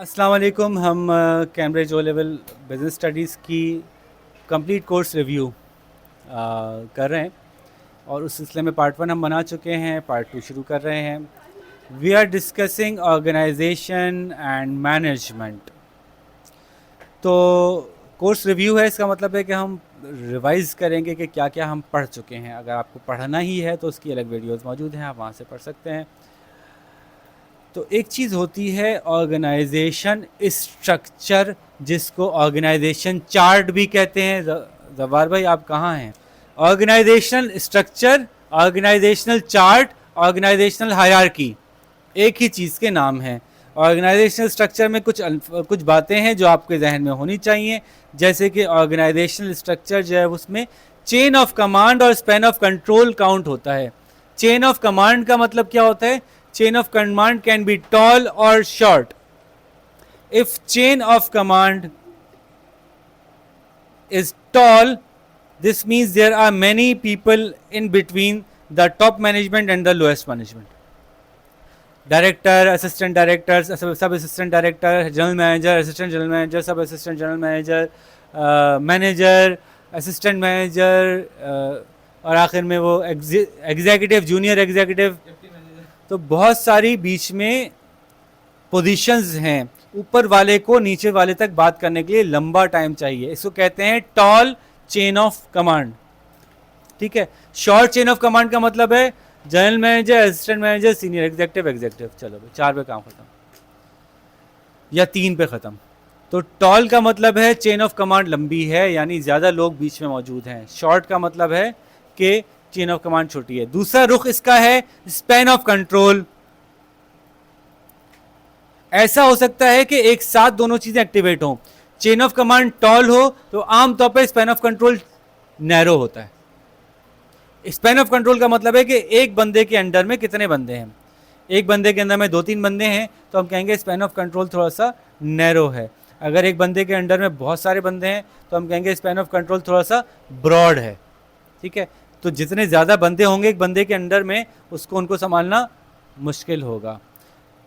अस्सलाम वालेकुम। हम Cambridge O level business studies की कंप्लीट कोर्स रिव्यू कर रहे हैं और उस सिलसिले में पार्ट 1 हम बना चुके हैं, पार्ट 2 शुरू कर रहे हैं। We are discussing organization and management. तो कोर्स रिव्यू है, इसका मतलब है कि हम रिवाइज़ करेंगे कि क्या क्या हम पढ़ चुके हैं। अगर आपको पढ़ना ही है तो उसकी अलग वीडियोज़ मौजूद हैं, आप वहाँ से पढ़ सकते हैं। तो एक चीज़ होती है ऑर्गेनाइजेशन स्ट्रक्चर, जिसको ऑर्गेनाइजेशन चार्ट भी कहते हैं। जवार भाई आप कहाँ हैं? Organizational structure, organizational chart, organizational hierarchy एक ही चीज़ के नाम हैं। ऑर्गेनाइजेशनल स्ट्रक्चर में कुछ बातें हैं जो आपके जहन में होनी चाहिए, जैसे कि ऑर्गेनाइजेशनल स्ट्रक्चर जो है उसमें चेन ऑफ कमांड और स्पैन ऑफ कंट्रोल काउंट होता है। चेन ऑफ कमांड का मतलब क्या होता है? chain of command can be tall or short. If chain of command is tall, this means there are many people in between the top management and the lowest management. Director, assistant directors, sub assistant director, general manager, assistant general manager, sub assistant general manager, manager, assistant manager, और आखिर में वो executive, junior executive. तो बहुत सारी बीच में positions हैं। ऊपर वाले को नीचे वाले तक बात करने के लिए लंबा टाइम चाहिए, इसको कहते हैं टॉल चेन ऑफ कमांड। ठीक है। शॉर्ट चेन ऑफ कमांड का मतलब है general manager, assistant manager, senior executive, executive. चलो भाई 4 पे काम खत्म या 3 पे खत्म। तो टॉल का मतलब है चेन ऑफ कमांड लंबी है, यानी ज्यादा लोग बीच में मौजूद हैं। शॉर्ट का मतलब है कि चेन ऑफ कमांड छोटी है। दूसरा रुख इसका है स्पैन ऑफ कंट्रोल। ऐसा हो सकता है कि एक साथ दोनों चीजें एक्टिवेट हो। चेन ऑफ कमांड टॉल हो तो आमतौर पर स्पैन ऑफ कंट्रोल नैरो होता है। स्पैन ऑफ कंट्रोल का मतलब है कि एक बंदे के अंडर में कितने बंदे हैं। एक बंदे के अंदर में 2-3 बंदे हैं तो हम कहेंगे स्पैन ऑफ कंट्रोल थोड़ा सा नैरो है। अगर एक बंदे के अंडर में बहुत सारे बंदे हैं तो हम कहेंगे स्पैन ऑफ कंट्रोल थोड़ा सा ब्रॉड है। ठीक है। तो जितने ज़्यादा बंदे होंगे एक बंदे के अंडर में, उसको उनको संभालना मुश्किल होगा।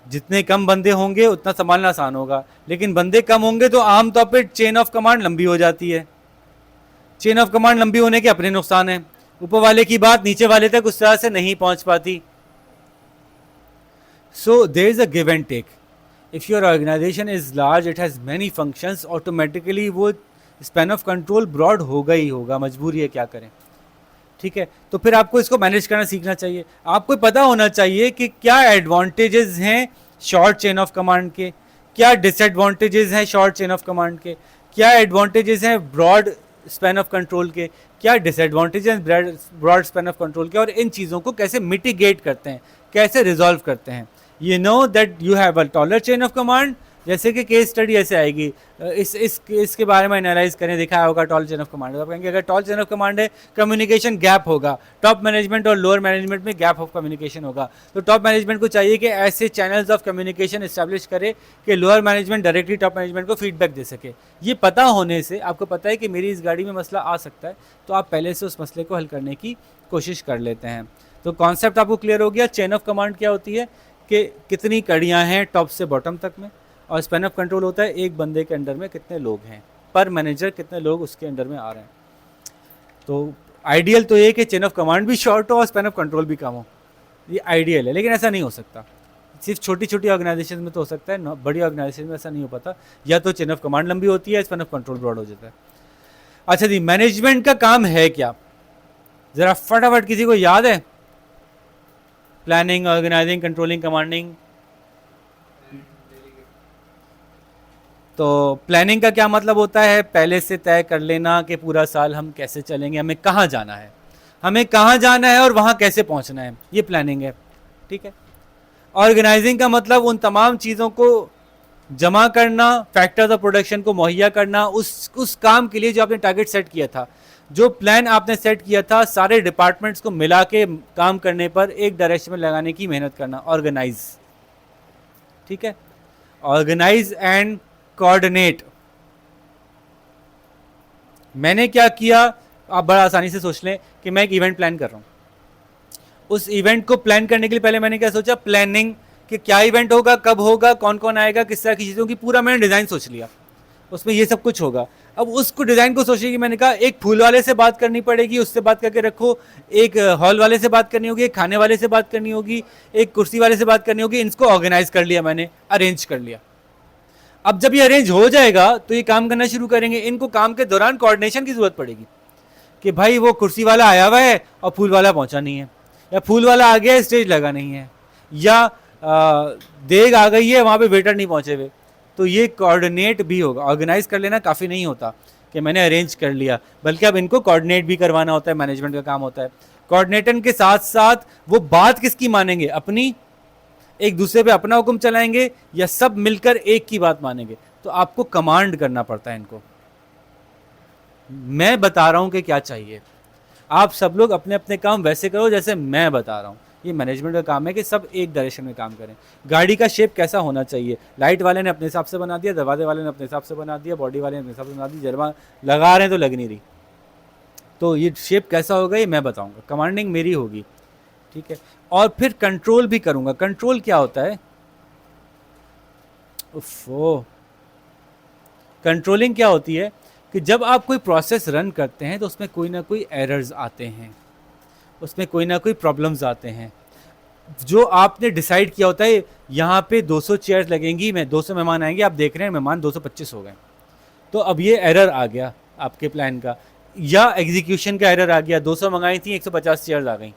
जितने कम बंदे होंगे उतना संभालना आसान होगा। लेकिन बंदे कम होंगे तो आमतौर पर चेन ऑफ कमांड लंबी हो जाती है। चेन ऑफ कमांड लंबी होने के अपने नुकसान हैं। ऊपर वाले की बात नीचे वाले तक उस तरह से नहीं पहुंच पाती। So there is a give and take. If your organization is large, it has many functions, automatically वो स्पैन ऑफ कंट्रोल ब्रॉड होगा ही होगा, मजबूरी है, क्या करें। ठीक है। तो फिर आपको इसको मैनेज करना सीखना चाहिए। आपको पता होना चाहिए कि क्या एडवांटेजेस हैं शॉर्ट चेन ऑफ कमांड के, क्या डिसएडवांटेजेस हैं शॉर्ट चेन ऑफ कमांड के, क्या एडवांटेजेस हैं ब्रॉड स्पैन ऑफ कंट्रोल के, क्या disadvantages broad span of control के, और इन चीज़ों को कैसे मिटिगेट करते हैं, कैसे रिजॉल्व करते हैं। You know that you have a taller chain of command. जैसे कि केस स्टडी ऐसे आएगी, इसके बारे में एनालाइज करें, देखा होगा टॉल चेन ऑफ कमांड। तो आप कहेंगे अगर टॉल चेन ऑफ कमांड है, कम्युनिकेशन गैप होगा, टॉप मैनेजमेंट और लोअर मैनेजमेंट में गैप ऑफ कम्युनिकेशन होगा। तो टॉप मैनेजमेंट को चाहिए कि ऐसे चैनल्स ऑफ कम्युनिकेशन इस्टेब्लिश करे कि lower management directly top management को फीडबैक दे सके। ये पता होने से आपको पता है कि मेरी इस गाड़ी में मसला आ सकता है, तो आप पहले से उस मसले को हल करने की कोशिश कर लेते हैं। तो कॉन्सेप्ट आपको क्लियर हो गया। चेन ऑफ कमांड क्या होती है कि कितनी कड़ियाँ हैं टॉप से बॉटम तक में, और स्पैन ऑफ कंट्रोल होता है एक बंदे के अंडर में कितने लोग हैं, पर मैनेजर कितने लोग उसके अंडर में आ रहे हैं। तो आइडियल तो ये कि चेन ऑफ कमांड भी शॉर्ट हो और स्पैन ऑफ कंट्रोल भी कम हो, ये आइडियल है। लेकिन ऐसा नहीं हो सकता। सिर्फ छोटी छोटी ऑर्गेनाइजेशन में तो हो सकता है, बड़ी ऑर्गेनाइजेशन में ऐसा नहीं हो पाता। या तो चेन ऑफ कमांड लंबी होती है, स्पैन ऑफ कंट्रोल ब्रॉड हो जाता है। अच्छा जी, मैनेजमेंट का काम है क्या? ज़रा फटाफट किसी को याद है? Planning, organizing, controlling, commanding. तो प्लानिंग का क्या मतलब होता है? पहले से तय कर लेना कि पूरा साल हम कैसे चलेंगे, हमें कहाँ जाना है, हमें कहाँ जाना है और वहाँ कैसे पहुँचना है, ये प्लानिंग है। ठीक है। ऑर्गेनाइजिंग का मतलब उन तमाम चीज़ों को जमा करना, फैक्टर्स ऑफ प्रोडक्शन को मुहैया करना उस काम के लिए जो आपने टारगेट सेट किया था, जो प्लान आपने सेट किया था, सारे डिपार्टमेंट्स को मिला के काम करने पर एक डायरेक्शन में लगाने की मेहनत करना, ऑर्गेनाइज। ठीक है। Organize and coordinate. मैंने क्या किया, आप बड़ा आसानी से सोच लें कि मैं एक इवेंट प्लान कर रहा हूं। उस इवेंट को प्लान करने के लिए पहले मैंने क्या सोचा? प्लानिंग कि क्या इवेंट होगा, कब होगा, कौन कौन आएगा, किस तरह की चीज़ों की, पूरा मैंने डिज़ाइन सोच लिया, उसमें ये सब कुछ होगा। अब उसको डिज़ाइन को सोचने की मैंने कहा एक फूल वाले से बात करनी पड़ेगी, उससे बात करके रखो, एक हॉल वाले से बात करनी होगी, एक खाने वाले से बात करनी होगी, एक कुर्सी वाले से बात करनी होगी। इनको ऑर्गेनाइज कर लिया मैंने, अरेंज कर लिया। अब जब ये अरेंज हो जाएगा तो ये काम करना शुरू करेंगे। इनको काम के दौरान कोऑर्डिनेशन की जरूरत पड़ेगी कि भाई वो कुर्सी वाला आया हुआ है और फूल वाला पहुंचा नहीं है, या फूल वाला आ गया स्टेज लगा नहीं है, या देग आ गई है वहाँ पे वेटर नहीं पहुँचे हुए। तो ये कोऑर्डिनेट भी होगा। ऑर्गेनाइज कर लेना काफ़ी नहीं होता कि मैंने अरेंज कर लिया, बल्कि अब इनको कोऑर्डिनेट भी करवाना होता है, मैनेजमेंट का काम होता है। कोऑर्डिनेटर के साथ साथ वो बात किसकी मानेंगे, अपनी, एक दूसरे पे अपना हुक्म चलाएंगे, या सब मिलकर एक की बात मानेंगे। तो आपको कमांड करना पड़ता है इनको। मैं बता रहा हूं कि क्या चाहिए, आप सब लोग अपने अपने काम वैसे करो जैसे मैं बता रहा हूं। ये मैनेजमेंट का काम है कि सब एक डायरेक्शन में काम करें। गाड़ी का शेप कैसा होना चाहिए, लाइट वाले ने अपने हिसाब से बना दिया, दरवाजे वाले ने अपने हिसाब से बना दिया, बॉडी वाले ने अपने हिसाब से बना दी, जलवा लगा रहे हैं तो लग नहीं रही। तो ये शेप कैसा होगा ये मैं बताऊंगा, कमांडिंग मेरी होगी, ठीक है। और फिर कंट्रोल भी करूंगा। कंट्रोल क्या होता है, कंट्रोलिंग क्या होती है कि जब आप कोई प्रोसेस रन करते हैं तो उसमें कोई ना कोई एरर्स आते हैं, उसमें कोई ना कोई प्रॉब्लम्स आते हैं। जो आपने डिसाइड किया होता है यहाँ पे 200 चेयर्स लगेंगी, मैं 200 मेहमान आएंगे, आप देख रहे हैं मेहमान 225 हो गए, तो अब ये एरर आ गया आपके प्लान का, या एग्जीक्यूशन का एरर आ गया, 200 मंगाई थी 150 चेयर्स आ गई।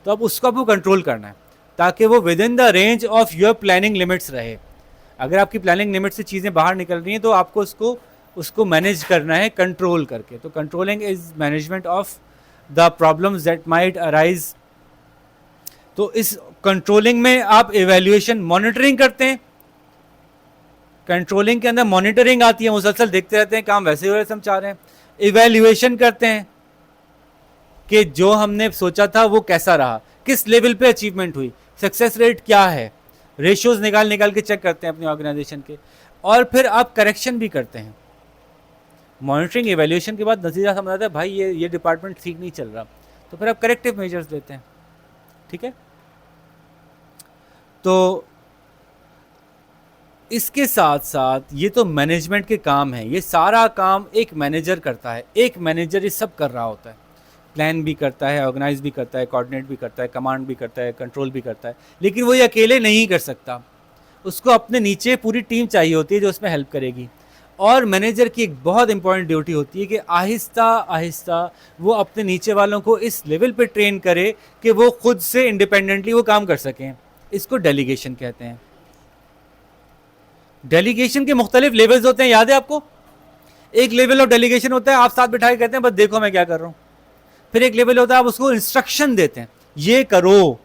तो अब उसको आपको कंट्रोल करना है ताकि वो with in the range of your planning limits रहे। अगर आपकी प्लानिंग लिमिट से चीज़ें बाहर निकल रही हैं तो आपको उसको मैनेज करना है कंट्रोल करके। तो controlling is management of the problems that might arise. तो इस कंट्रोलिंग में आप इवैल्यूएशन, मॉनिटरिंग करते हैं। कंट्रोलिंग के अंदर मॉनिटरिंग आती है, मुसलसल देखते रहते हैं काम वैसे ही हो रहे हम चाह रहे हैं। इवैल्यूएशन करते हैं कि जो हमने सोचा था वो कैसा रहा, किस लेवल पे अचीवमेंट हुई, सक्सेस रेट क्या है, रेशियोज निकाल के चेक करते हैं अपनी ऑर्गेनाइजेशन के। और फिर आप करेक्शन भी करते हैं। मॉनिटरिंग इवैल्यूएशन के बाद नतीजा समझ आता है भाई ये डिपार्टमेंट ठीक नहीं चल रहा, तो फिर आप करेक्टिव मेजर्स लेते हैं, ठीक है। तो इसके साथ साथ ये तो मैनेजमेंट के काम है, ये सारा काम एक मैनेजर करता है। एक मैनेजर ये सब कर रहा होता है, प्लान भी करता है, ऑर्गेनाइज भी करता है, कोऑर्डिनेट भी करता है, कमांड भी करता है, कंट्रोल भी करता है। लेकिन वो ये अकेले नहीं कर सकता, उसको अपने नीचे पूरी टीम चाहिए होती है जो उसमें हेल्प करेगी। और मैनेजर की एक बहुत इंपॉर्टेंट ड्यूटी होती है कि आहिस्ता आहिस्ता वो अपने नीचे वालों को इस लेवल पे ट्रेन करे कि वो खुद से इंडिपेंडेंटली वो काम कर सकें। इसको डेलीगेशन कहते हैं। डेलीगेशन के मुख्तलिफ लेवल्स होते हैं, याद है आपको। एक लेवल ऑफ डेलीगेशन होता है आप साथ बिठा के कहते हैं बस देखो मैं क्या कर रहा हूँ। फिर एक लेवल होता है आप उसको इंस्ट्रक्शन देते हैं ये करो।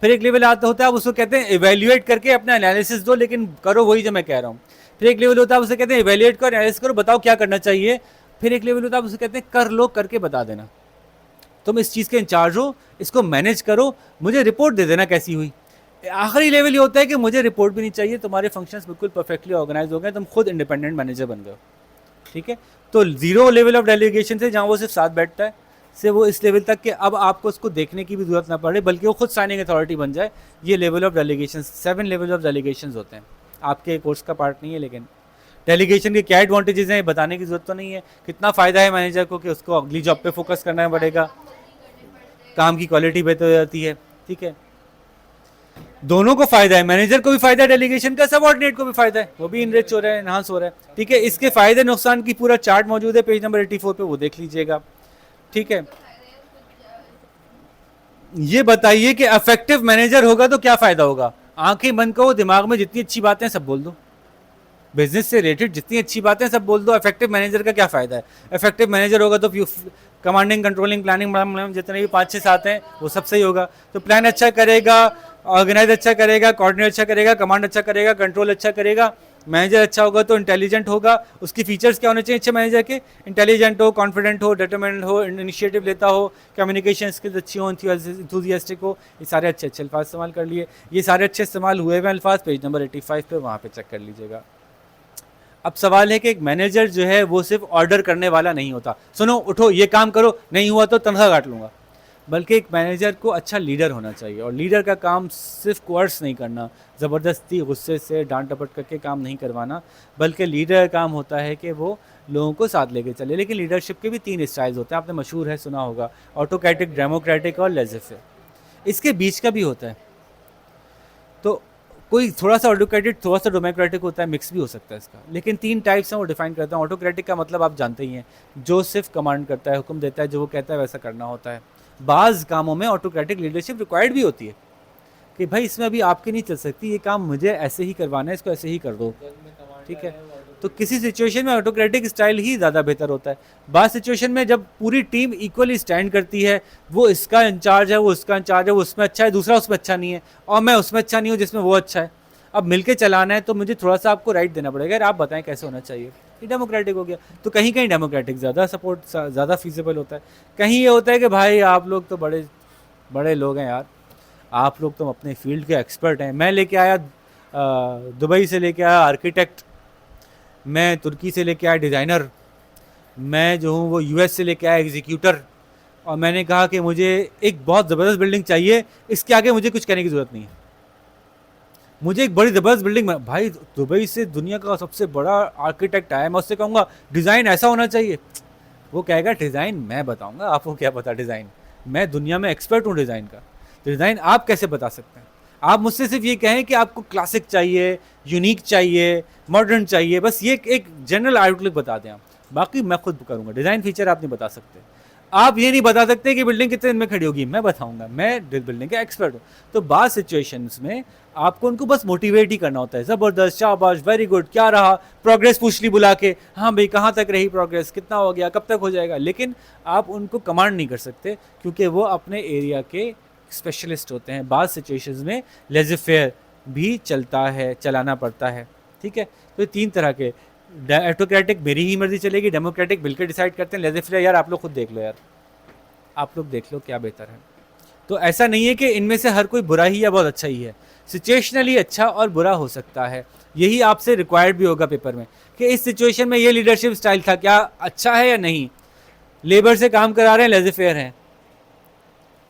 फिर एक लेवल आता होता है आप उसको कहते हैं इवेल्युएट करके अपना एनालिसिस दो, लेकिन करो वही जो मैं कह रहा हूँ। फिर एक लेवल होता है आप उसे कहते हैं इवेल्युएट करो, एनालिसिस करो, बताओ क्या करना चाहिए। फिर एक लेवल होता है आप उसे कहते हैं कर लो, करके बता देना, तुम इस चीज़ के इंचार्ज हो, इसको मैनेज करो, मुझे रिपोर्ट दे देना कैसी हुई। आखिरी लेवल ये होता है कि मुझे रिपोर्ट भी नहीं चाहिए, तुम्हारे फंक्शंस बिल्कुल परफेक्टली ऑर्गेनाइज हो गए, तुम खुद इंडिपेंडेंट मैनेजर बन गए, ठीक है। तो जीरो लेवल ऑफ डेलीगेशन से जहाँ वो सिर्फ साथ बैठता है से वो इस लेवल तक कि अब आपको उसको देखने की भी जरूरत ना पड़े, बल्कि वो खुद साइनिंग अथॉरिटी बन जाए। ये level of delegation, 7 level of delegation होते हैं। आपके कोर्स का पार्ट नहीं है, लेकिन डेलीगेशन के क्या एडवांटेजेस हैं बताने की जरूरत तो नहीं है। कितना फ़ायदा है मैनेजर को कि उसको अगली जॉब पे फोकस करना पड़ेगा, काम की क्वालिटी बेहतर हो जाती है, ठीक है। दोनों को फायदा है, मैनेजर को भी फायदा है डेलीगेशन का, सबऑर्डिनेट को भी फायदा है, वो भी इनरिच हो रहा है, एनहांस हो रहा है, ठीक है। इसके फायदे नुकसान की पूरा चार्ट मौजूद है पेज नंबर 84 पे, वो देख लीजिएगा, ठीक है। ये बताइए कि इफेक्टिव मैनेजर होगा तो क्या फायदा होगा। आंखें बंद करो, दिमाग में जितनी अच्छी बातें सब बोल दो, बिजनेस से रिलेटेड जितनी अच्छी बातें सब बोल दो। इफेक्टिव मैनेजर का क्या फायदा है। इफेक्टिव मैनेजर होगा तो कमांडिंग, कंट्रोलिंग, प्लानिंग जितने भी 5-6 7 हैं वो सब सही होगा। तो प्लान अच्छा करेगा, ऑर्गेनाइज अच्छा करेगा, कोऑर्डिनेट अच्छा करेगा, कमांड अच्छा करेगा, कंट्रोल अच्छा करेगा। मैनेजर अच्छा होगा तो इंटेलिजेंट होगा। उसकी फीचर्स क्या होने चाहिए अच्छे मैनेजर के, इंटेलिजेंट हो, कॉन्फिडेंट हो, डिटरमिनेंट हो, इनिशिएटिव लेता हो, कम्युनिकेशन स्किल्स अच्छी हो, इंथुजियास्टिक हो। ये सारे अच्छे अच्छे अल्फाज इस्तेमाल कर लिए। ये सारे अच्छे इस्तेमाल हुए हुए अल्फाज पेज नंबर 85 पे वहाँ पे चेक कर लीजिएगा। अब सवाल है कि एक मैनेजर जो है वो सिर्फ ऑर्डर करने वाला नहीं होता, सुनो उठो ये काम करो, नहीं हुआ तो तनख्वाह काट लूंगा। बल्कि एक मैनेजर को अच्छा लीडर होना चाहिए, और लीडर का काम सिर्फ कोर्स नहीं करना, ज़बरदस्ती गुस्से से डांट डपट करके काम नहीं करवाना, बल्कि लीडर का काम होता है कि वो लोगों को साथ लेके चले। लेकिन लीडरशिप के भी 3 स्टाइल्स होते हैं, आपने मशहूर है सुना होगा, ऑटोक्रेटिक, डेमोक्रेटिक और लेज़र-फेयर। इसके बीच का भी होता है, तो कोई थोड़ा सा ऑटोक्रेटिक थोड़ा सा डेमोक्रेटिक होता है, मिक्स भी हो सकता है इसका। लेकिन 3 टाइप्स हैं, वो डिफाइन करता है। ऑटोक्रेटिक का मतलब आप जानते ही हैं, जो सिर्फ कमांड करता है, हुक्म देता है, जो वो कहता है वैसा करना होता है। बाज़ कामों में ऑटोक्रेटिक लीडरशिप रिक्वायर्ड भी होती है कि भाई इसमें अभी आपकी नहीं चल सकती, ये काम मुझे ऐसे ही करवाना है, इसको ऐसे ही कर दो, ठीक है। तो किसी सिचुएशन में ऑटोक्रेटिक स्टाइल ही ज़्यादा बेहतर होता है। बात सिचुएशन में जब पूरी टीम इक्वली स्टैंड करती है, वो इसका इंचार्ज है, वो उसका इंचार्ज है, वो उसमें अच्छा है, दूसरा उसमें अच्छा नहीं है, और मैं उसमें अच्छा नहीं हूँ जिसमें वो अच्छा है, अब मिलके चलाना है, तो मुझे थोड़ा सा आपको राइट देना पड़ेगा, यार आप बताएं कैसे होना चाहिए। ये डेमोक्रेटिक हो गया। तो कहीं कहीं डेमोक्रेटिक ज़्यादा सपोर्ट, ज़्यादा फीजिबल होता है। कहीं ये होता है कि भाई आप लोग तो बड़े बड़े लोग हैं यार, आप लोग तो अपने फील्ड के एक्सपर्ट हैं। मैं लेके आया दुबई से लेके आया आर्किटेक्ट, मैं तुर्की से लेके आया डिज़ाइनर, मैं जो हूँ वो यूएस से लेके आया एग्जीक्यूटर, और मैंने कहा कि मुझे एक बहुत ज़बरदस्त बिल्डिंग चाहिए, इसके आगे मुझे कुछ कहने की ज़रूरत नहीं है, मुझे एक बड़ी ज़बरदस्त बिल्डिंग। भाई दुबई से दुनिया का सबसे बड़ा आर्किटेक्ट आया, मैं उससे कहूँगा डिज़ाइन ऐसा होना चाहिए, वो कहेगा डिज़ाइन मैं बताऊँगा, आपको क्या पता डिज़ाइन, मैं दुनिया में एक्सपर्ट हूँ डिज़ाइन का, डिज़ाइन आप कैसे बता सकते हैं। आप मुझसे सिर्फ ये कहें कि आपको क्लासिक चाहिए, यूनिक चाहिए, मॉडर्न चाहिए, बस ये एक जनरल आउटलुक बता दें आप, बाकी मैं खुद करूँगा। डिज़ाइन फीचर आप नहीं बता सकते, आप ये नहीं बता सकते कि बिल्डिंग कितने दिन में खड़ी होगी, मैं बताऊंगा, मैं बिल्डिंग का एक्सपर्ट हूँ। तो बाद सिचुएशंस में आपको उनको बस मोटिवेट ही करना होता है, ज़बरदस्त, शाबाश, वेरी गुड, क्या रहा, प्रोग्रेस पूछ ली बुला के, हाँ भाई कहाँ तक रही प्रोग्रेस, कितना हो गया, कब तक हो जाएगा। लेकिन आप उनको कमांड नहीं कर सकते, क्योंकि वो अपने एरिया के स्पेशलिस्ट होते हैं। बाद सिचुएशंस में लेज़र फेयर भी चलता है, चलाना पड़ता है, ठीक है। तो 3 तरह के, ऑटोक्रेटिक मेरी ही मर्जी चलेगी, डेमोक्रेटिक मिलकर डिसाइड करते हैं, लेज़र फेयर यार आप लोग खुद देख लो, यार आप लोग देख लो क्या बेहतर है। तो ऐसा नहीं है कि इनमें से हर कोई बुरा ही या बहुत अच्छा ही है, सिचुएशनली अच्छा और बुरा हो सकता है। यही आपसे रिक्वायर्ड भी होगा पेपर में कि इस सिचुएशन में ये लीडरशिप स्टाइल था, क्या अच्छा है या नहीं। लेबर से काम करा रहे हैं, लेज़र फेयर हैं,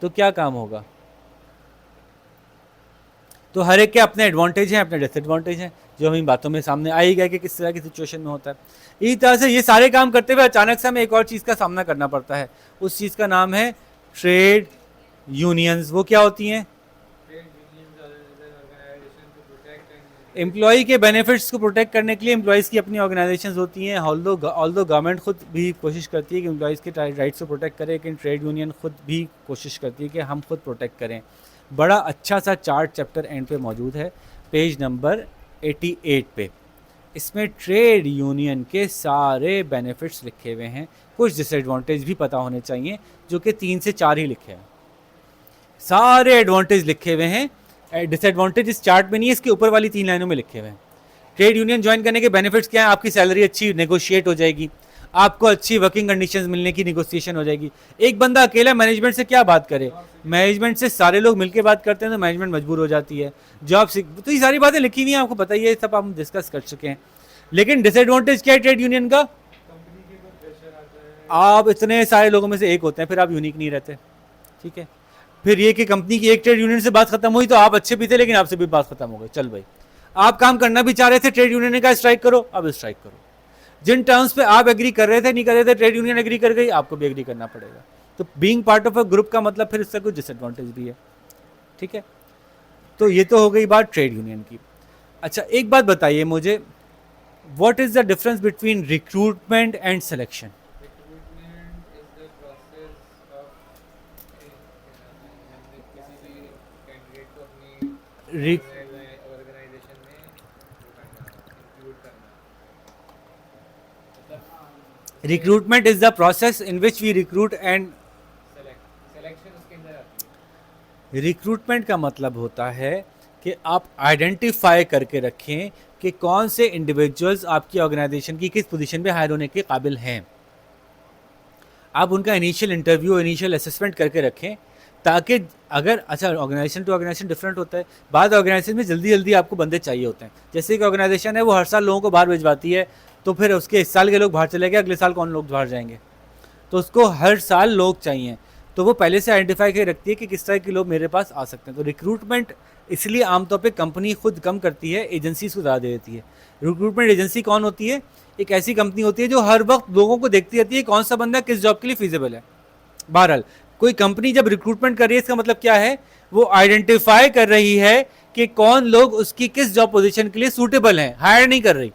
तो क्या काम होगा। तो हर एक के अपने एडवांटेज हैं, अपने डिसएडवांटेज हैं, जो हम इन बातों में सामने आ ही गया कि किस तरह की सिचुएशन में होता है। इसी तरह से ये सारे काम करते हुए अचानक से हमें एक और चीज़ का सामना करना पड़ता है, उस चीज़ का नाम है ट्रेड यूनियंस। वो क्या होती हैं? एम्प्लॉई के बेनिफिट्स को प्रोटेक्ट करने के लिए एम्प्लॉयज़ की अपनी ऑर्गेनाइजेशंस होती हैं। ऑल्दो गवर्नमेंट खुद भी कोशिश करती है कि एम्प्लॉयज़ के राइट्स को प्रोटेक्ट करे, लेकिन ट्रेड यूनियन खुद भी कोशिश करती है कि हम खुद प्रोटेक्ट करें। बड़ा अच्छा सा चार्ट चैप्टर एंड पे मौजूद है, पेज नंबर 88 पे। इसमें ट्रेड यूनियन के सारे बेनिफिट्स लिखे हुए हैं, कुछ डिसएडवांटेज भी पता होने चाहिए, जो कि 3 से 4 ही लिखे हैं। सारे एडवांटेज लिखे हुए हैं, डिसएडवांटेज इस चार्ट में नहीं है, इसके ऊपर वाली 3 लाइनों में लिखे हुए हैं। ट्रेड यूनियन ज्वाइन करने के बेनिफिट्स क्या हैं? आपकी सैलरी अच्छी नेगोशिएट हो जाएगी, आपको अच्छी वर्किंग कंडीशंस मिलने की नेगोशिएशन हो जाएगी। एक बंदा अकेला मैनेजमेंट से क्या बात करे, मैनेजमेंट से सारे लोग मिलकर बात करते हैं तो मैनेजमेंट मजबूर हो जाती है। जॉब तो ये सारी बातें लिखी हुई हैं, आपको पता ही है, सब हम डिस्कस कर चुके हैं। लेकिन डिसएडवांटेज क्या है ट्रेड यूनियन का? आप इतने सारे लोगों में से एक होते हैं, फिर आप यूनिक नहीं रहते, ठीक है। फिर ये कि कंपनी की एक ट्रेड यूनियन से बात खत्म हुई तो आप अच्छे भी थे, लेकिन आपसे भी बात खत्म हो गई, चल भाई आप काम करना भी चाह रहे थे, ट्रेड यूनियन ने कहा स्ट्राइक करो, अब स्ट्राइक करो। जिन टर्म्स पे आप एग्री कर रहे थे, नहीं कर रहे थे, ट्रेड यूनियन एग्री कर गई, आपको भी एग्री करना पड़ेगा। तो being part of a group का मतलब फिर इसका कुछ डिसएडवांटेज भी है, ठीक है। तो ये तो हो गई बात ट्रेड यूनियन की। अच्छा एक बात बताइए मुझे, what is the difference between recruitment and selection? Recruitment is the process in which we recruit and recruitment का मतलब होता है कि आप आइडेंटिफाई करके रखें कि कौन से इंडिविजुअल्स आपकी ऑर्गेनाइजेशन की किस पोजीशन पे हायर होने के काबिल हैं। आप उनका इनिशियल इंटरव्यू, इनिशियल असेसमेंट करके रखें, ताकि अगर अच्छा ऑर्गेनाइजेशन टू ऑर्गेनाइजेशन डिफरेंट होता है। बाद ऑर्गेनाइजेशन में जल्दी जल्दी आपको बंदे चाहिए होते हैं। जैसे कि ऑर्गेनाइजेशन है वो हर साल लोगों को बाहर भिजवाती है, तो फिर उसके इस साल के लोग बाहर चले गए, अगले साल कौन लोग बाहर जाएंगे, तो उसको हर साल लोग चाहिए। तो तो वो पहले से आइडेंटिफाई करके रखती है कि किस तरह के लोग मेरे पास आ सकते हैं। तो रिक्रूटमेंट इसलिए आमतौर पे कंपनी खुद कम करती है, एजेंसीज को ज़्यादा दे देती है। रिक्रूटमेंट एजेंसी कौन होती है? एक ऐसी कंपनी होती है जो हर वक्त लोगों को देखती रहती है कौन सा बंदा किस जॉब के लिए फिजिबल है। बहरहाल कोई कंपनी जब रिक्रूटमेंट कर रही है, इसका मतलब क्या है? वो आइडेंटिफाई कर रही है कि कौन लोग उसकी किस जॉब पोजीशन के लिए सूटेबल हैं, हायर नहीं कर रही।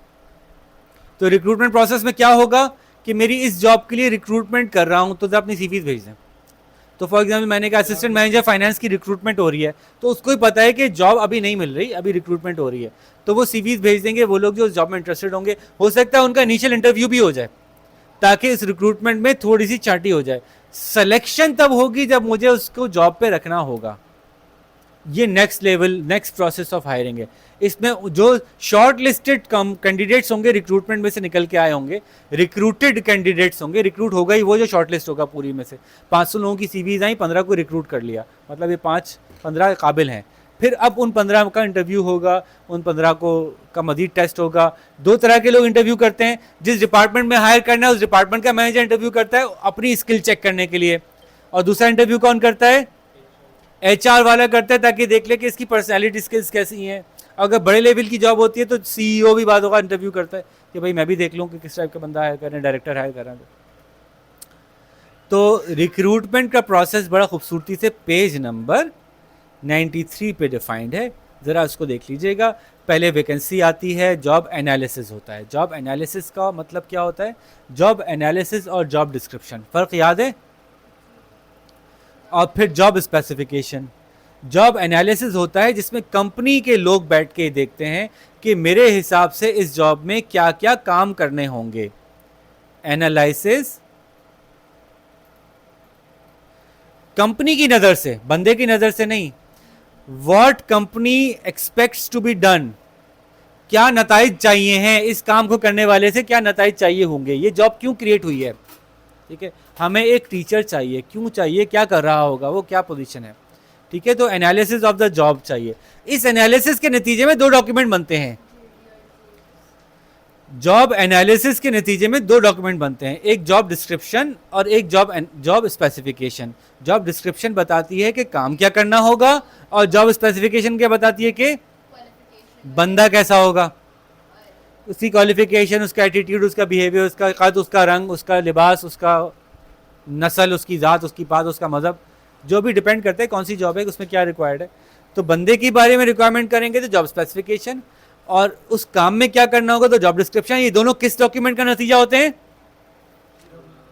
तो रिक्रूटमेंट प्रोसेस में क्या होगा कि मेरी इस जॉब के लिए रिक्रूटमेंट कर रहा हूं, तो अपनी सीवीज भेज दें। तो फॉर एग्जाम्पल मैंने कहा असिस्टेंट मैनेजर फाइनेंस की रिक्रूटमेंट हो रही है, तो उसको ही पता है कि जॉब अभी नहीं मिल रही, अभी रिक्रूटमेंट हो रही है, तो वो सीवीज भेज देंगे। वो लोग जो उस जॉब में इंटरेस्टेड होंगे, हो सकता है उनका इनिशियल इंटरव्यू भी हो जाए, ताकि इस रिक्रूटमेंट में थोड़ी सी चाटी हो जाए। सिलेक्शन तब होगी जब मुझे उसको जॉब पे रखना होगा। ये next level, next process of hiring है। इसमें जो शॉर्ट लिस्टेड कैंडिडेट्स होंगे, रिक्रूटमेंट में से निकल के आए होंगे, रिक्रूटेड कैंडिडेट्स होंगे, रिक्रूट होगा ही वो जो शॉर्ट लिस्ट होगा पूरी में से। 500 लोगों की सीवीज आई, 15 को रिक्रूट कर लिया, मतलब ये 15 काबिल हैं। फिर अब उन 15 का इंटरव्यू होगा, उन 15 को का मजीद टेस्ट होगा। 2 तरह के लोग इंटरव्यू करते हैं, जिस डिपार्टमेंट में हायर करना है उस डिपार्टमेंट का मैनेजर इंटरव्यू करता है अपनी स्किल चेक करने के लिए, और दूसरा इंटरव्यू कौन करता है? एचआर वाला करता है, ताकि देख ले कि इसकी पर्सनैलिटी स्किल्स कैसी हैं। अगर बड़े लेवल की जॉब होती है तो सीईओ भी बाद होगा इंटरव्यू करता है कि भाई मैं भी देख लूँ कि किस टाइप का बंदा हायर कर रहे हैं, डायरेक्टर हायर कर रहे हैं। तो रिक्रूटमेंट का प्रोसेस बड़ा खूबसूरती से पेज नंबर 93 पे डिफाइंड है, ज़रा उसको देख लीजिएगा। पहले वैकेंसी आती है, जॉब एनालिसिस होता है। जॉब एनालिसिस का मतलब क्या होता है? जॉब एनालिसिस और जॉब डिस्क्रिप्शन, फ़र्क याद है? और फिर जॉब स्पेसिफिकेशन। जॉब एनालिसिस होता है जिसमें कंपनी के लोग बैठ के देखते हैं कि मेरे हिसाब से इस जॉब में क्या क्या काम करने होंगे। एनालिसिस कंपनी की नज़र से, बंदे की नज़र से नहीं। What company expects to be done, क्या नताइज चाहिए हैं इस काम को करने वाले से, क्या नताइज चाहिए होंगे, ये जॉब क्यों क्रिएट हुई है। ठीक है, हमें एक टीचर चाहिए, क्यों चाहिए, क्या कर रहा होगा, वो क्या पोजीशन है। ठीक है, तो एनालिसिस ऑफ द जॉब चाहिए। इस एनालिसिस के नतीजे में 2 डॉक्यूमेंट बनते हैं। जॉब एनालिसिस के नतीजे में 2 डॉक्यूमेंट बनते हैं, एक जॉब डिस्क्रिप्शन और एक जॉब स्पेसिफिकेशन। जॉब डिस्क्रिप्शन बताती है कि काम क्या करना होगा, और जॉब स्पेसिफिकेशन क्या बताती है कि बंदा कैसा होगा, उसकी क्वालिफिकेशन, उसका एटीट्यूड, उसका बिहेवियर, उसका कद, उसका रंग, उसका लिबास, उसका नस्ल, उसकी ज़ात, उसकी पात, उसका मज़हब, जो भी डिपेंड करता है कौन सी जॉब है, उसमें क्या रिक्वायर्ड है। तो बंदे के बारे में रिक्वायरमेंट करेंगे तो जॉब स्पेसिफिकेशन, और उस काम में क्या करना होगा तो जॉब डिस्क्रिप्शन। ये दोनों किस डॉक्यूमेंट का नतीजा होते हैं?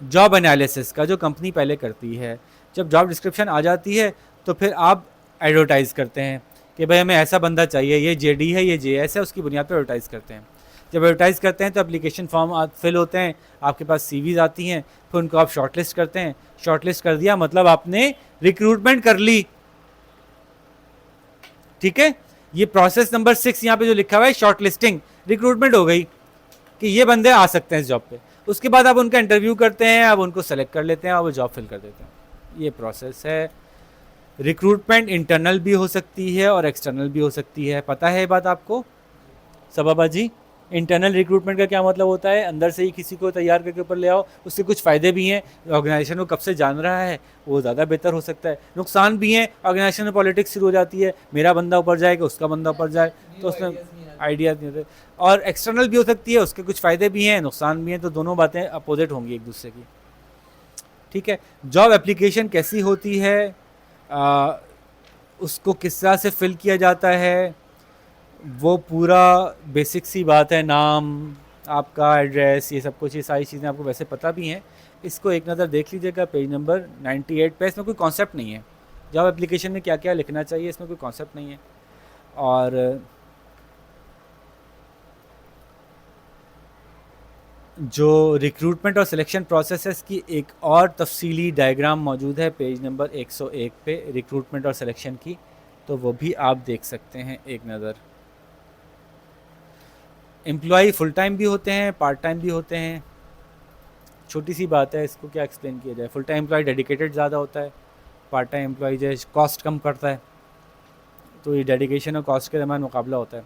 जॉब एनालिसिस का, जो कंपनी पहले करती है। जब जॉब डिस्क्रिप्शन आ जाती है तो फिर आप एडवर्टाइज़ करते हैं कि भाई हमें ऐसा बंदा चाहिए, ये जेडी है, ये जेएस है, उसकी बुनियाद पर एडवर्टाइज़ करते हैं। जब एडवर्टाइज़ करते हैं तो एप्लीकेशन फॉर्म फिल होते हैं, आपके पास सीवीज आती हैं, फिर उनको आप शॉर्टलिस्ट करते हैं। शॉर्टलिस्ट कर दिया मतलब आपने रिक्रूटमेंट कर ली। ठीक है, ये प्रोसेस नंबर 6 यहाँ पे जो लिखा हुआ है, शॉर्टलिस्टिंग, रिक्रूटमेंट हो गई कि ये बंदे आ सकते हैं इस जॉब पे। उसके बाद आप उनका इंटरव्यू करते हैं, आप उनको सेलेक्ट कर लेते हैं और वो जॉब फिल कर देते हैं। ये प्रोसेस है। रिक्रूटमेंट इंटरनल भी हो सकती है और एक्सटर्नल भी हो सकती है, पता है ये बात आपको सबाबा जी? इंटरनल रिक्रूटमेंट का क्या मतलब होता है? अंदर से ही किसी को तैयार करके ऊपर ले आओ। उससे कुछ फ़ायदे भी हैं, ऑर्गेनाइजेशन को कब से जान रहा है वो ज़्यादा बेहतर हो सकता है। नुकसान भी हैं, ऑर्गेनाइजेशन में पॉलिटिक्स शुरू हो जाती है, मेरा बंदा ऊपर जाएगा, उसका बंदा ऊपर जाए, तो उसमें आइडियाज़ नहीं होते। और एक्सटर्नल भी हो सकती है, उसके कुछ फ़ायदे भी हैं, नुकसान भी हैं, तो दोनों बातें अपोजिट होंगी एक दूसरे की। ठीक है, जॉब एप्लीकेशन कैसी होती है, उसको किस तरह से फिल किया जाता है, वो पूरा बेसिक सी बात है। नाम, आपका एड्रेस, ये सब कुछ, ये सारी चीज़ें आपको वैसे पता भी हैं। इसको एक नज़र देख लीजिएगा पेज नंबर 98 पे। इसमें कोई कॉन्सेप्ट नहीं है, जॉब एप्लीकेशन में क्या क्या लिखना चाहिए इसमें कोई कॉन्सेप्ट नहीं है। और जो रिक्रूटमेंट और सिलेक्शन प्रोसेस की एक और तफसीली डायग्राम मौजूद है पेज नंबर 101 पे रिक्रूटमेंट और सिलेक्शन की, तो वो भी आप देख सकते हैं एक नज़र। एम्प्लॉई फुल टाइम भी होते हैं, पार्ट टाइम भी होते हैं। छोटी सी बात है, इसको क्या एक्सप्लेन किया जाए। फुल टाइम एम्प्लॉय डेडिकेटेड ज़्यादा होता है, पार्ट टाइम एम्प्लॉय जो है कॉस्ट कम करता है, तो ये डेडिकेशन और कॉस्ट के दरम्यान मुकाबला होता है।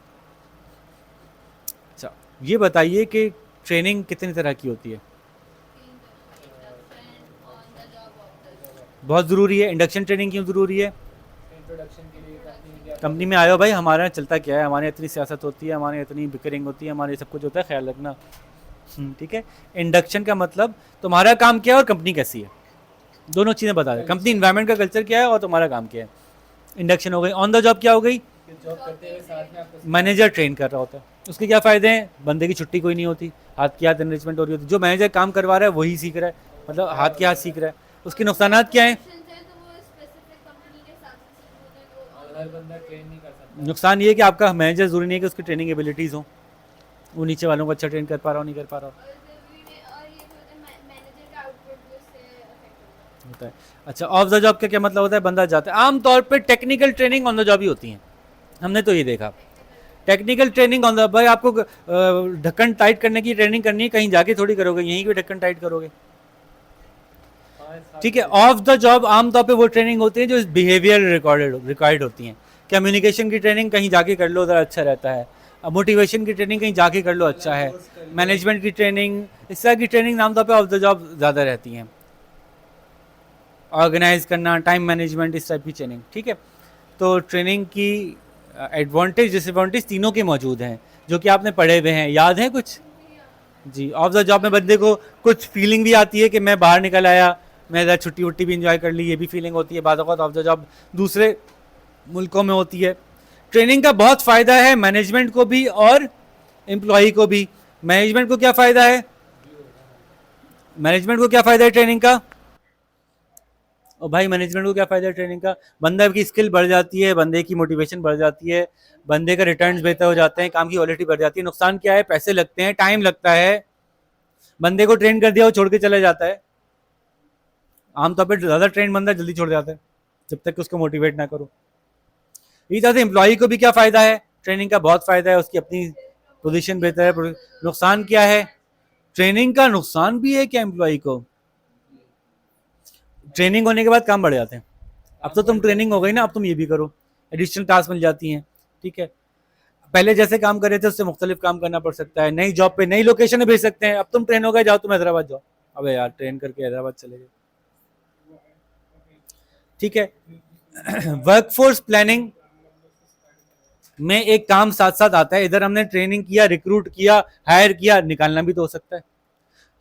अच्छा, ये बताइए कि ट्रेनिंग कितनी तरह की होती है? बहुत ज़रूरी है। इंडक्शन ट्रेनिंग क्यों ज़रूरी है? इंट्रोडक्शन के लिए कंपनी में आए हो भाई, हमारे यहाँ चलता क्या है, हमारे यहाँ इतनी सियासत होती है, हमारे यहाँ इतनी बिकरिंग होती है, हमारे सब कुछ होता है, ख्याल रखना। ठीक है। इंडक्शन का मतलब तुम्हारा काम क्या है और कंपनी कैसी है, दोनों चीज़ें बता दें। कंपनी इन्वायरमेंट का कल्चर क्या है और तुम्हारा काम क्या है। इंडक्शन हो गई। ऑन द जॉब क्या हो गई? जॉब करते हुए साथ में आपको मैनेजर ट्रेन कर रहा होता है। उसके क्या फ़ायदे हैं? बंदे की छुट्टी कोई नहीं होती, हाथ की हाथ एनरिचमेंट हो रही होती, जो मैनेजर काम करवा रहा है वही सीख रहा है, मतलब हाथ के हाथ सीख रहा है। उसके नुकसानात क्या हैं? और हर बंदा ट्रेन नहीं कर सकता। नुकसान ये है कि आपका मैनेजर ज़रूरी नहीं है कि उसकी ट्रेनिंग एबिलिटीज़ हो, वो नीचे वालों को अच्छा ट्रेन कर पा रहा हो, नहीं कर पा रहा हो, होता है। अच्छा, ऑफ द जॉब का क्या मतलब होता है? बंदा जाता है, आमतौर पे technical training on the job ही होती है, हमने तो ये देखा। टेक्निकल ट्रेनिंग ऑन द, भाई आपको ढक्कन टाइट करने की ट्रेनिंग करनी है, कहीं जाके थोड़ी करोगे, यहीं पे ढक्कन टाइट करोगे। 5 साल ठीक है। के ऑफ द जॉब आमतौर पे वो ट्रेनिंग होती है जो बिहेवियर रिक्वायर्ड होती हैं। कम्युनिकेशन की ट्रेनिंग कहीं जाके कर लो, उधर अच्छा रहता है। मोटिवेशन की ट्रेनिंग कहीं जाके कर लो, अच्छा है। कोर्स कर लो। मैनेजमेंट की ट्रेनिंग, इस तरह की ट्रेनिंग आमतौर पे ऑफ द जॉब ज़्यादा रहती हैं। ऑर्गेनाइज करना, टाइम मैनेजमेंट, इस टाइप की ट्रेनिंग। ठीक है। तो ट्रेनिंग की एडवांटेज डिसएडवांटेज तीनों के मौजूद हैं, जो कि आपने पढ़े हुए हैं, याद है कुछ? जी। ऑफ द जॉब में बंदे को कुछ फीलिंग भी आती है कि मैं बाहर निकल आया, मैं ज़रा छुट्टी वुट्टी भी इंजॉय कर ली, ये भी फीलिंग होती है। बाद ऑफ द जॉब दूसरे मुल्कों में होती है। ट्रेनिंग का बहुत फ़ायदा है मैनेजमेंट को भी और एम्प्लॉई को भी। मैनेजमेंट को क्या फ़ायदा है? मैनेजमेंट को क्या फ़ायदा है ट्रेनिंग का? और भाई मैनेजमेंट को क्या फ़ायदा है ट्रेनिंग का? बंदे की स्किल बढ़ जाती है, बंदे की मोटिवेशन बढ़ जाती है, बंदे का रिटर्न्स बेहतर हो जाते हैं, काम की क्वालिटी बढ़ जाती है। नुकसान क्या है? पैसे लगते हैं, टाइम लगता है। बंदे को ट्रेन कर दिया, वो छोड़ के चला जाता है। आमतौर पर ज़्यादा ट्रेन बंदा जल्दी छोड़ जाता है, जब तक कि उसको मोटिवेट ना करो। इसी तरह से एम्प्लॉई को भी क्या फ़ायदा है? ट्रेनिंग का बहुत फ़ायदा है, उसकी अपनी पोजीशन बेहतर है। नुकसान क्या है? ट्रेनिंग का नुकसान भी है क्या एम्प्लॉई को? ट्रेनिंग होने के बाद काम बढ़ जाते हैं। अब तो तुम ट्रेनिंग हो गई ना, अब तुम ये भी करो, एडिशनल टास्क मिल जाती हैं। ठीक है। पहले जैसे काम कर रहे थे उससे मुख्तलिफ काम करना पड़ सकता है, नई जॉब पे नई लोकेशन में भेज सकते हैं। अब तुम ट्रेन हो गए, जाओ तुम हैदराबाद जाओ, अबे यार ट्रेन करके हैदराबाद चले गए। ठीक है। वर्कफोर्स प्लानिंग में एक काम साथ साथ आता है, इधर हमने ट्रेनिंग किया, रिक्रूट किया, हायर किया, निकालना भी तो हो सकता है।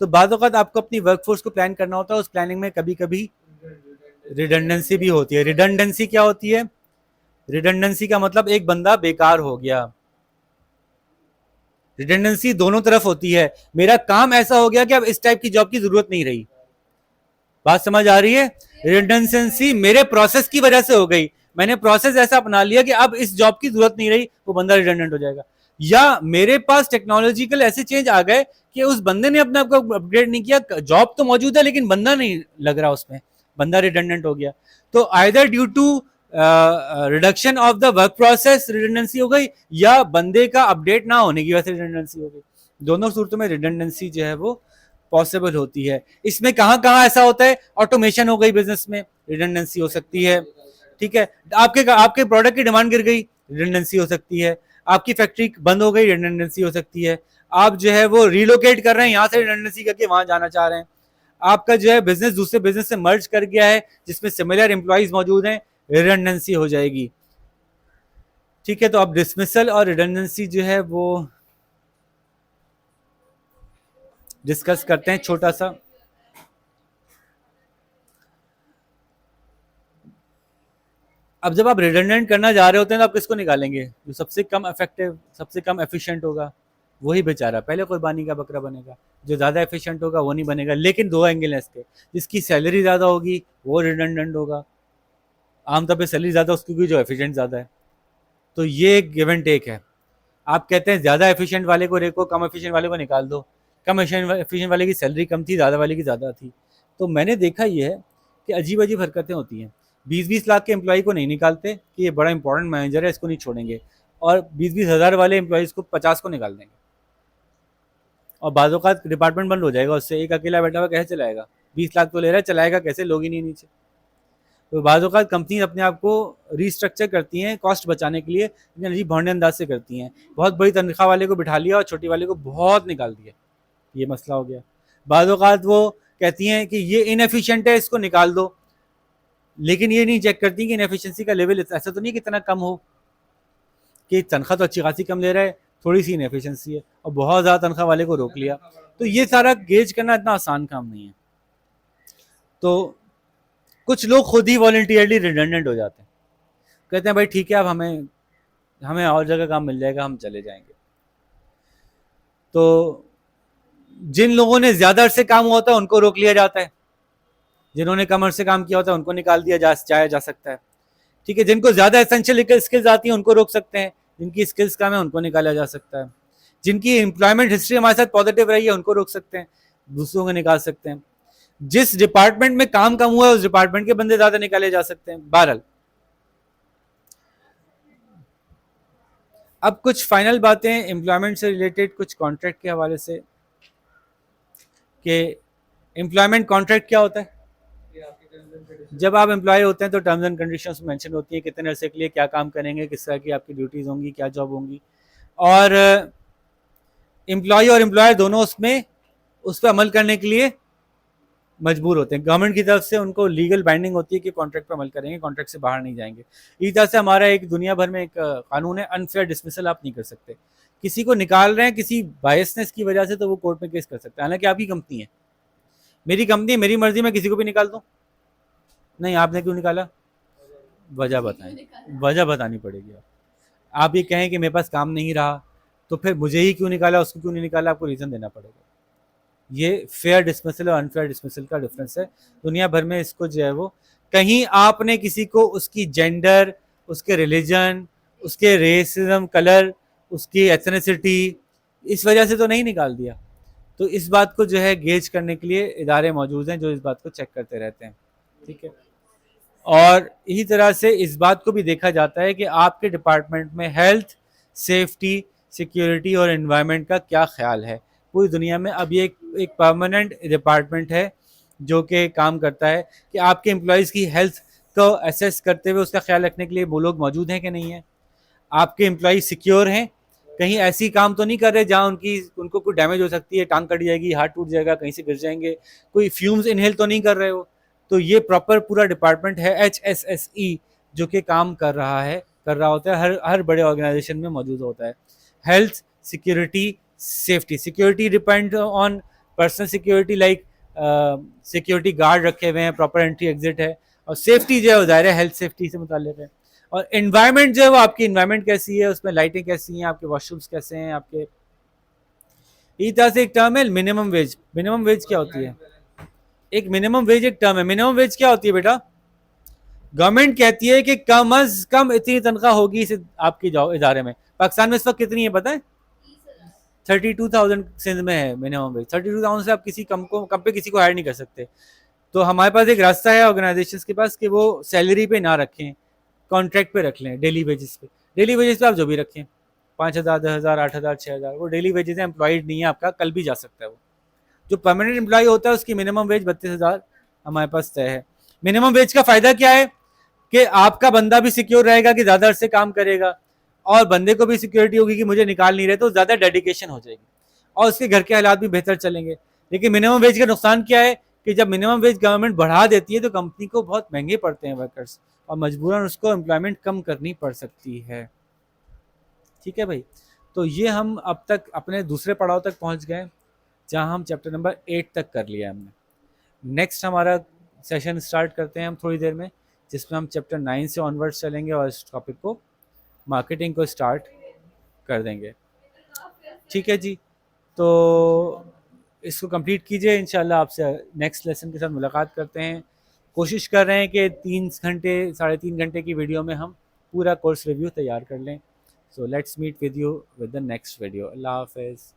तो बाद वक़्त आपको अपनी वर्कफोर्स को प्लान करना होता है। उस प्लानिंग में कभी कभी रिडंडेंसी भी होती है। रिडंडेंसी क्या होती है? रिडंडेंसी का मतलब एक बंदा बेकार हो गया। रिडंडेंसी दोनों तरफ होती है, मेरा काम ऐसा हो गया कि अब इस टाइप की जॉब की जरूरत नहीं रही। बात समझ आ रही है? रिडंडेंसी मेरे प्रोसेस की वजह से हो गई, मैंने प्रोसेस ऐसा अपना लिया कि अब इस जॉब की जरूरत नहीं रही, वो बंदा रिडंडेंट हो जाएगा। या मेरे पास टेक्नोलॉजिकल ऐसे चेंज आ गए कि उस बंदे ने अपने आप को अपग्रेड नहीं किया, जॉब तो मौजूद है लेकिन बंदा नहीं लग रहा उसमें, बंदा रिडंडेंट हो गया। तो either due to reduction of the work process redundancy हो गई, या बंदे का अपडेट ना होने की वजह से रिडंडेंसी हो गई। दोनों सूरतों में रिडंडेंसी जो है वो पॉसिबल होती है। इसमें कहाँ कहाँ ऐसा होता है? ऑटोमेशन हो गई बिजनेस में, रिडंडेंसी हो सकती है। ठीक है। आपके आपके प्रोडक्ट की डिमांड गिर गई, रिडंडेंसी हो सकती है। आपकी फैक्ट्री बंद हो गई, रिडंडेंसी हो सकती है। आप जो है वो रिलोकेट कर रहे हैं, यहाँ से रिडंडेंसी करके वहां जाना चाह रहे हैं। आपका जो है बिजनेस दूसरे बिजनेस से मर्ज कर गया है जिसमें सिमिलर एम्प्लॉइज मौजूद हैं, रिडंडेंसी हो जाएगी। ठीक है। तो अब डिसमिसल और रिडंडेंसी जो है वो डिस्कस करते हैं छोटा सा। अब जब आप रिडंडेंट करना जा रहे होते हैं तो आप किसको निकालेंगे? जो सबसे कम इफेक्टिव, सबसे कम एफिशिएंट होगा, वही बेचारा पहले कुर्बानी का बकरा बनेगा। जो ज़्यादा एफिशिएंट होगा वो नहीं बनेगा। लेकिन दो एंगल है इसके, जिसकी सैलरी ज़्यादा होगी वो रिडंडेंट होगा। आमतौर पे सैलरी ज़्यादा उसकी होगी जो एफिशिएंट ज़्यादा है। तो ये एक गिव एंड टेक है। आप कहते हैं ज़्यादा एफिशिएंट वाले को रेको, कम एफिशिएंट वाले को निकाल दो। कम एफिशिएंट वाले की सैलरी कम थी, ज़्यादा वाले की ज़्यादा थी। तो मैंने देखा ये है कि अजीब अजीब हरकतें होती हैं। 20-20 लाख के एम्प्लॉय को नहीं निकालते कि ये बड़ा इंपॉर्टेंट मैनेजर है, इसको नहीं छोड़ेंगे, और 20-20 हज़ार वाले एम्प्लॉयज़ को 50 को निकाल देंगे, और बाज़ औक़ात डिपार्टमेंट बंद हो जाएगा उससे। एक अकेला बैठा हुआ कैसे चलाएगा? 20 लाख तो ले रहा है, चलाएगा कैसे? लोग ही नहीं नीचे। तो बाज़ औक़ात कंपनी अपने आप को रीस्ट्रक्चर करती हैं कॉस्ट बचाने के लिए, लेकिन अजीब भौंडे अंदाज से करती हैं। बहुत बड़ी तनख्वाह वाले को बिठा लिया और छोटी वाले को बहुत निकाल दिया, ये मसला हो गया। बाज़ औक़ात वो कहती हैं कि ये इनएफिशिएंट है, इसको निकाल दो, लेकिन ये नहीं चेक करती कि इनएफिशिएंसी का लेवल ऐसा तो नहीं कि इतना कम हो कि तनख्वाह तो अच्छी खासी कम ले रहा है, थोड़ी सी इनएफिशिएंसी है और बहुत ज़्यादा तनख्वाह वाले को रोक लिया। तो ये सारा गेज करना इतना आसान काम नहीं है। तो कुछ लोग खुद ही वॉलंटियरली रिडंडेंट हो जाते हैं, कहते हैं भाई ठीक है अब हमें हमें और जगह काम मिल जाएगा, हम चले जाएंगे। तो जिन लोगों ने ज़्यादा अरसे काम हुआ होता है उनको रोक लिया जाता है, जिन्होंने कम अरसे काम किया होता है उनको निकाल दिया जाया जा सकता है। ठीक है, जिनको ज़्यादा एसेंशियल स्किल्स आती हैं उनको रोक सकते हैं, जिनकी स्किल्स कम है उनको निकाला जा सकता है, जिनकी एम्प्लॉयमेंट हिस्ट्री हमारे साथ पॉजिटिव रही है उनको रोक सकते हैं, दूसरों को निकाल सकते हैं। जिस डिपार्टमेंट में काम कम हुआ है उस डिपार्टमेंट के बंदे ज़्यादा निकाले जा सकते हैं। बहरहाल अब कुछ फाइनल बातें एम्प्लॉयमेंट से रिलेटेड, कुछ कॉन्ट्रैक्ट के हवाले से कि एम्प्लॉयमेंट कॉन्ट्रैक्ट क्या होता है। ये आपके टर्म्स एंड कंडीशन। जब आप एम्प्लॉय होते हैं तो टर्म्स एंड कंडीशंस में मेंशन होती है कितने अरसे के लिए क्या काम करेंगे, किस तरह की आपकी ड्यूटीज़ होंगी, क्या जॉब होंगी, और एम्प्लॉय और एम्प्लॉयर दोनों उसमें उस पर अमल करने के लिए मजबूर होते हैं। गवर्नमेंट की तरफ से उनको लीगल बाइंडिंग होती है कि कॉन्ट्रैक्ट पर अमल करेंगे, कॉन्ट्रैक्ट से बाहर नहीं जाएंगे। इसी तरह से हमारा एक दुनिया भर में एक कानून है, अनफेयर डिसमिसल आप नहीं कर सकते। किसी को निकाल रहे हैं किसी बायसनेस की वजह से तो वो कोर्ट में केस कर सकते हैं, हालांकि आपकी कंपनी है, मेरी कंपनी है, मेरी मर्जी में किसी को भी निकाल दूँ। नहीं, आपने क्यों निकाला, वजह बताएं, वजह बतानी पड़ेगी। आप ये कहें कि मेरे पास काम नहीं रहा तो फिर मुझे ही क्यों निकाला, उसको क्यों नहीं निकाला, आपको रीज़न देना पड़ेगा। ये फेयर डिसमिसल और अनफेयर डिसमिसल का डिफरेंस है। दुनिया भर में इसको जो है वो, कहीं आपने किसी को उसकी जेंडर, उसके रिलीजन, उसके रेसिज्म, कलर, उसकी एथनिसिटी, इस वजह से तो नहीं निकाल दिया। तो इस बात को जो है गेज करने के लिए इदारे मौजूद हैं जो इस बात को चेक करते रहते हैं। ठीक है, और इसी तरह से इस बात को भी देखा जाता है कि आपके डिपार्टमेंट में हेल्थ, सेफ्टी, सिक्योरिटी और एनवायरनमेंट का क्या ख्याल है। पूरी दुनिया में अब ये एक परमानेंट डिपार्टमेंट है जो कि काम करता है कि आपके एम्प्लॉयज़ की हेल्थ को असेस करते हुए उसका ख्याल रखने के लिए वो लोग मौजूद हैं कि नहीं है, आपके एम्प्लॉय सिक्योर हैं, कहीं ऐसी काम तो नहीं कर रहे जहाँ उनको कोई डैमेज हो सकती है, टांग कट जाएगी, हाथ टूट जाएगा, कहीं से गिर जाएंगे, कोई फ्यूम्स इनहेल तो नहीं कर रहे हो। तो ये प्रॉपर पूरा डिपार्टमेंट है HSSE जो कि काम कर रहा होता है, हर बड़े ऑर्गेनाइजेशन में मौजूद होता है। Health, security, safety. Security depend on personal security, like security guard रखे हुए हैं, प्रॉपर एंट्री एग्जिट है, और सेफ्टी जो है वो ज़ाहिर है हेल्थ सेफ्टी से मुताल्लिक है। और एनवायरनमेंट जो है वो आपकी एनवायरनमेंट कैसी है, उसमें लाइटें कैसी हैं, आपके वॉशरूम्स कैसे हैं, आपके इस तरह से एक टर्म है मिनिमम वेज। मिनिमम वेज क्या होती है, एक मिनिमम वेज एक टर्म है। मिनिमम वेज क्या होती है बेटा, गवर्नमेंट कहती है कि कम अज कम इतनी तनख्वाह होगी इस आपकी इदारे में। पाकिस्तान में इस वक्त कितनी है पता है, 32,000 सिंध में है मिनिमम वेज। 32,000 से आप किसी कम पे किसी को हायर नहीं कर सकते। तो हमारे पास एक रास्ता है ऑर्गेनाइजेशंस के पास कि वो सैलरी पे ना रखें, कॉन्ट्रैक्ट पे रख लें, डेली वेजेस पे। डेली वेजेस पे आप जो भी रखें, 5,000, 10,000, 8,000, 6,000, वो डेली वेजेस है, एम्प्लॉयड नहीं है आपका, कल भी जा सकता है वो। जो परमानेंट एम्प्लॉय होता है उसकी मिनिमम वेज 32,000 हमारे पास तय है। मिनिमम वेज का फ़ायदा क्या है कि आपका बंदा भी सिक्योर रहेगा कि ज़्यादा अरसे काम करेगा, और बंदे को भी सिक्योरिटी होगी कि मुझे निकाल नहीं रहे, तो ज़्यादा डेडिकेशन हो जाएगी और उसके घर के हालात भी बेहतर चलेंगे। लेकिन मिनिमम वेज का नुकसान क्या है कि जब मिनिमम वेज गवर्नमेंट बढ़ा देती है तो कंपनी को बहुत महंगे पड़ते हैं वर्कर्स, और मजबूरन उसको एम्प्लॉयमेंट कम करनी पड़ सकती है। ठीक है भाई, तो ये हम अब तक अपने दूसरे पड़ाव तक पहुंच गए जहां हम चैप्टर नंबर 8 तक कर लिया हमने। नेक्स्ट हमारा सेशन स्टार्ट करते हैं हम थोड़ी देर में, जिसमें हम चैप्टर 9 से ऑनवर्ड्स चलेंगे और इस टॉपिक को, मार्केटिंग को स्टार्ट कर देंगे। ठीक है जी, तो इसको कंप्लीट कीजिए, इंशाल्लाह आपसे नेक्स्ट लेसन के साथ मुलाकात करते हैं। कोशिश कर रहे हैं कि 3 घंटे 3.5 घंटे की वीडियो में हम पूरा कोर्स रिव्यू तैयार कर लें। So let's meet with you with the next video. अल्लाह हाफ़िज़।